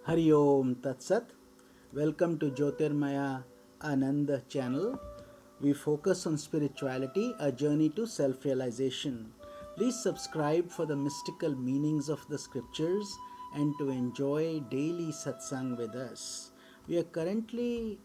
Hari Om Tat Sat. Welcome to Jyotirmayananda channel. We focus on spirituality, a journey to self realization. Please subscribe for the mystical meanings of the scriptures and to enjoy daily satsang with us. We are currently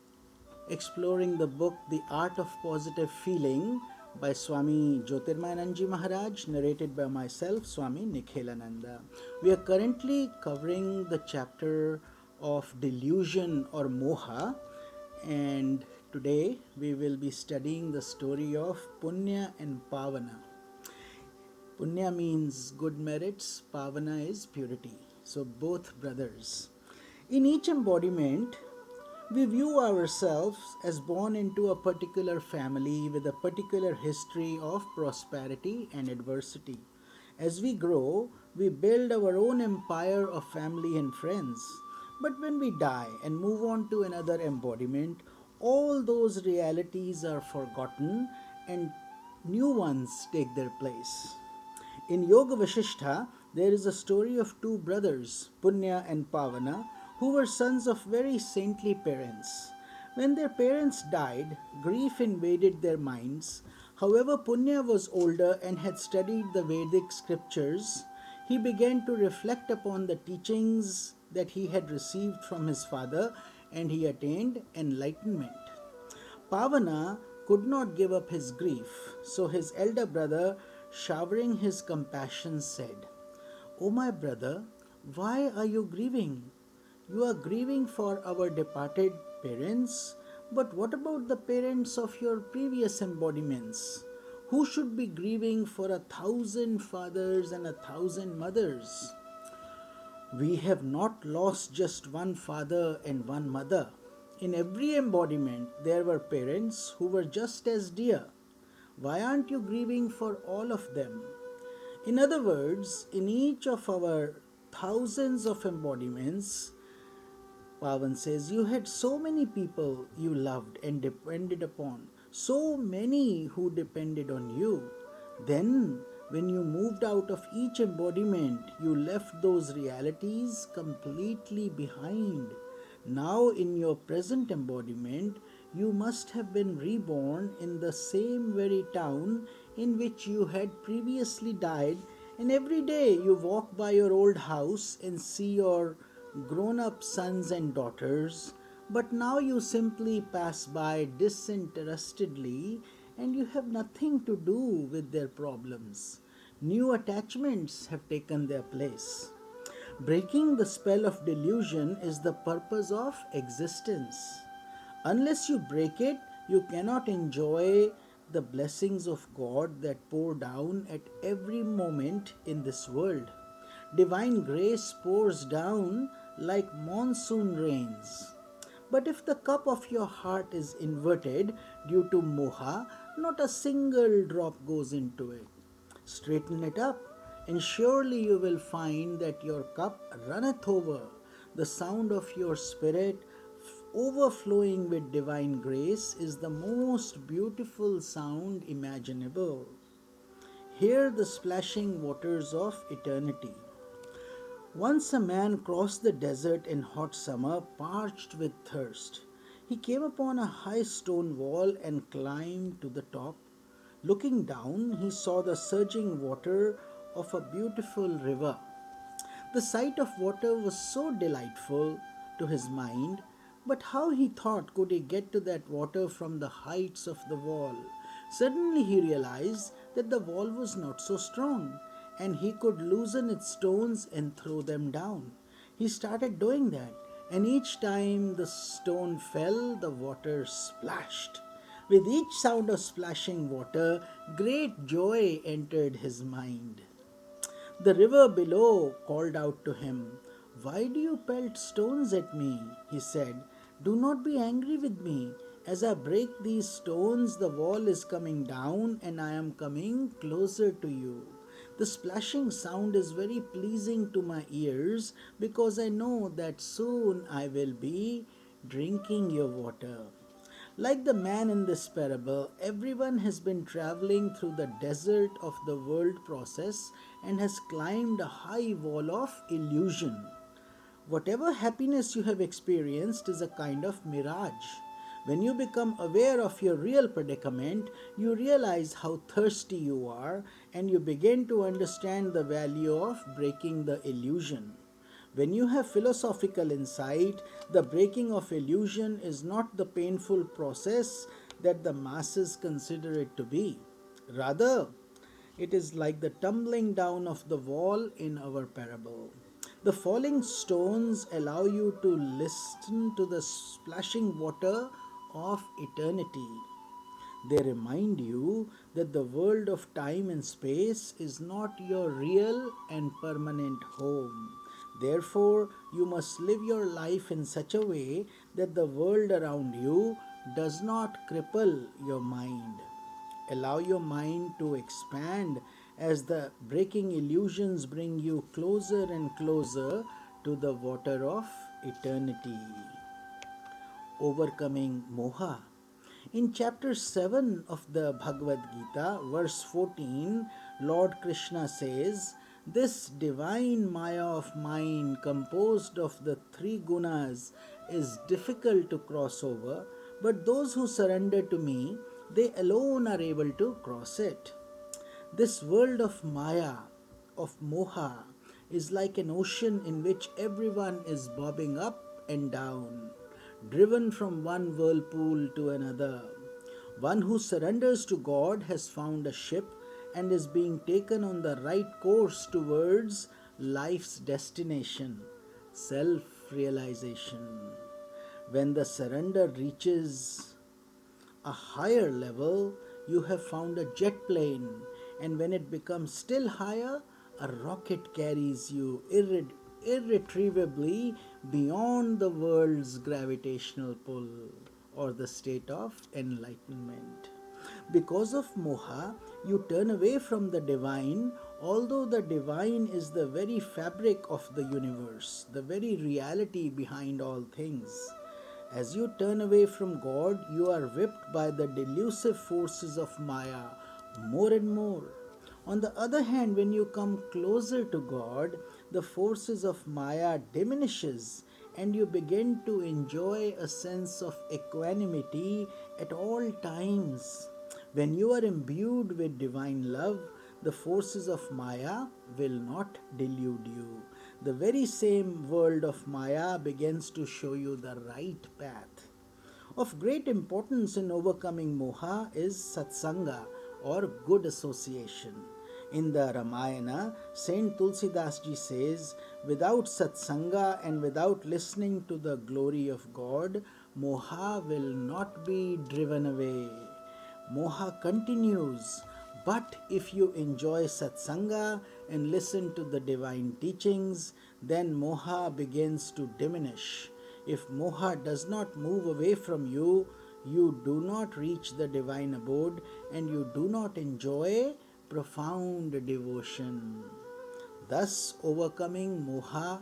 exploring the book The Art of Positive Feeling by Swami Jyotirmayananda Maharaj, narrated by myself, Swami Nikhilananda. We are currently covering the chapter of delusion or moha, and today we will be studying the story of Punya and Pavana. Punya means good merits, Pavana is purity. So, both brothers. In each embodiment, we view ourselves as born into a particular family with a particular history of prosperity and adversity. As we grow, we build our own empire of family and friends. But when we die and move on to another embodiment, all those realities are forgotten and new ones take their place. In Yoga Vasishtha, there is a story of two brothers, Punya and Pavana, who were sons of very saintly parents. When their parents died, grief invaded their minds. However, Punya was older and had studied the Vedic scriptures. He began to reflect upon the teachings that he had received from his father and he attained enlightenment. Pavana could not give up his grief, so his elder brother, showering his compassion, said, "O my brother, why are you grieving? You are grieving for our departed parents, but what about the parents of your previous embodiments? Who should be grieving for 1,000 fathers and 1,000 mothers? We have not lost just one father and one mother. In every embodiment, there were parents who were just as dear. Why aren't you grieving for all of them?" In other words, in each of our thousands of embodiments, Pavan says, you had so many people you loved and depended upon, so many who depended on you. Then, when you moved out of each embodiment, you left those realities completely behind. Now, in your present embodiment, you must have been reborn in the same very town in which you had previously died, and every day you walk by your old house and see your grown up sons and daughters, but now you simply pass by disinterestedly and you have nothing to do with their problems. New attachments have taken their place. Breaking the spell of delusion is the purpose of existence. Unless you break it, you cannot enjoy the blessings of God that pour down at every moment in this world. Divine grace pours down like monsoon rains. But if the cup of your heart is inverted due to moha, not a single drop goes into it. Straighten it up, and surely you will find that your cup runneth over. The sound of your spirit overflowing with divine grace is the most beautiful sound imaginable. Hear the splashing waters of eternity. Once a man crossed the desert in hot summer, parched with thirst. He came upon a high stone wall and climbed to the top. Looking down, he saw the surging water of a beautiful river. The sight of water was so delightful to his mind, but how, he thought, could he get to that water from the heights of the wall? Suddenly he realized that the wall was not so strong and he could loosen its stones and throw them down. He started doing that, and each time the stone fell, the water splashed. With each sound of splashing water, great joy entered his mind. The river below called out to him, "Why do you pelt stones at me?" He said, "Do not be angry with me. As I break these stones, the wall is coming down and I am coming closer to you. The splashing sound is very pleasing to my ears because I know that soon I will be drinking your water." Like the man in this parable, everyone has been traveling through the desert of the world process and has climbed a high wall of illusion. Whatever happiness you have experienced is a kind of mirage. When you become aware of your real predicament, you realize how thirsty you are and you begin to understand the value of breaking the illusion. When you have philosophical insight, the breaking of illusion is not the painful process that the masses consider it to be. Rather, it is like the tumbling down of the wall in our parable. The falling stones allow you to listen to the splashing water of eternity. They remind you that the world of time and space is not your real and permanent home. Therefore, you must live your life in such a way that the world around you does not cripple your mind. Allow your mind to expand as the breaking illusions bring you closer and closer to the water of eternity. Overcoming moha. In chapter 7 of the Bhagavad Gita, verse 14, Lord Krishna says, "This divine maya of mine, composed of the three gunas, is difficult to cross over, but those who surrender to me, they alone are able to cross it." This world of maya, of moha, is like an ocean in which everyone is bobbing up and down, driven from one whirlpool to another. One who surrenders to God has found a ship and is being taken on the right course towards life's destination, self realization. When the surrender reaches a higher level, you have found a jet plane, and when it becomes still higher, a rocket carries you irretrievably beyond the world's gravitational pull, or the state of enlightenment. Because of moha, you turn away from the divine, although the divine is the very fabric of the universe, the very reality behind all things. As you turn away from God, you are whipped by the delusive forces of Maya more and more. On the other hand, when you come closer to God, the forces of Maya diminishes and you begin to enjoy a sense of equanimity at all times. When you are imbued with divine love, the forces of Maya will not delude you. The very same world of Maya begins to show you the right path. Of great importance in overcoming moha is satsanga, or good association. In the Ramayana, Saint Tulsidas ji says, "Without satsanga and without listening to the glory of God, moha will not be driven away." Moha continues, but if you enjoy satsanga and listen to the divine teachings, then moha begins to diminish. If moha does not move away from you, you do not reach the divine abode and you do not enjoy profound devotion. Thus, overcoming moha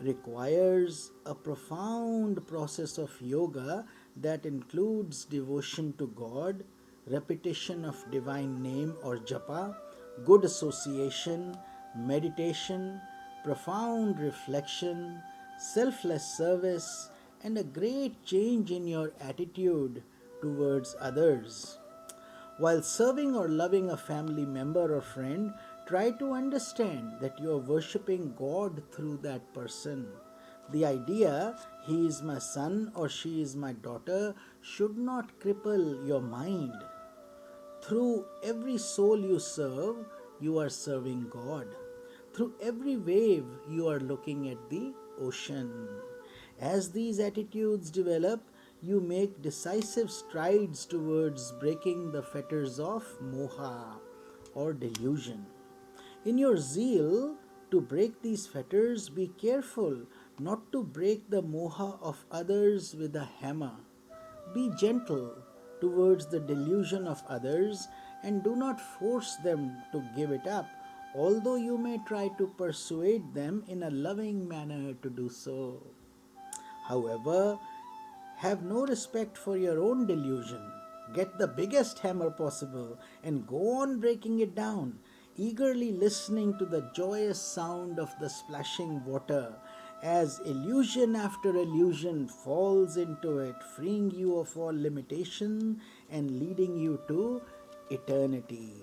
requires a profound process of yoga that includes devotion to God, repetition of divine name or japa, good association, meditation, profound reflection, selfless service, and a great change in your attitude towards others. While serving or loving a family member or friend, try to understand that you are worshipping God through that person. The idea, he is my son or she is my daughter, should not cripple your mind. Through every soul you serve, you are serving God. Through every wave, you are looking at the ocean. As these attitudes develop, you make decisive strides towards breaking the fetters of moha, or delusion. In your zeal to break these fetters, be careful not to break the moha of others with a hammer. Be gentle towards the delusion of others and do not force them to give it up, although you may try to persuade them in a loving manner to do so. However, have no respect for your own delusion. Get the biggest hammer possible and go on breaking it down, eagerly listening to the joyous sound of the splashing water as illusion after illusion falls into it, freeing you of all limitation and leading you to eternity.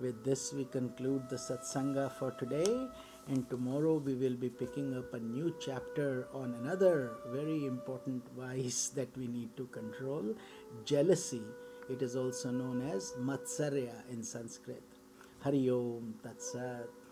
With this, we conclude the satsanga for today, and tomorrow we will be picking up a new chapter on another very important vice that we need to control, jealousy. It is also known as matsarya in Sanskrit. Hari Om Tat Sat.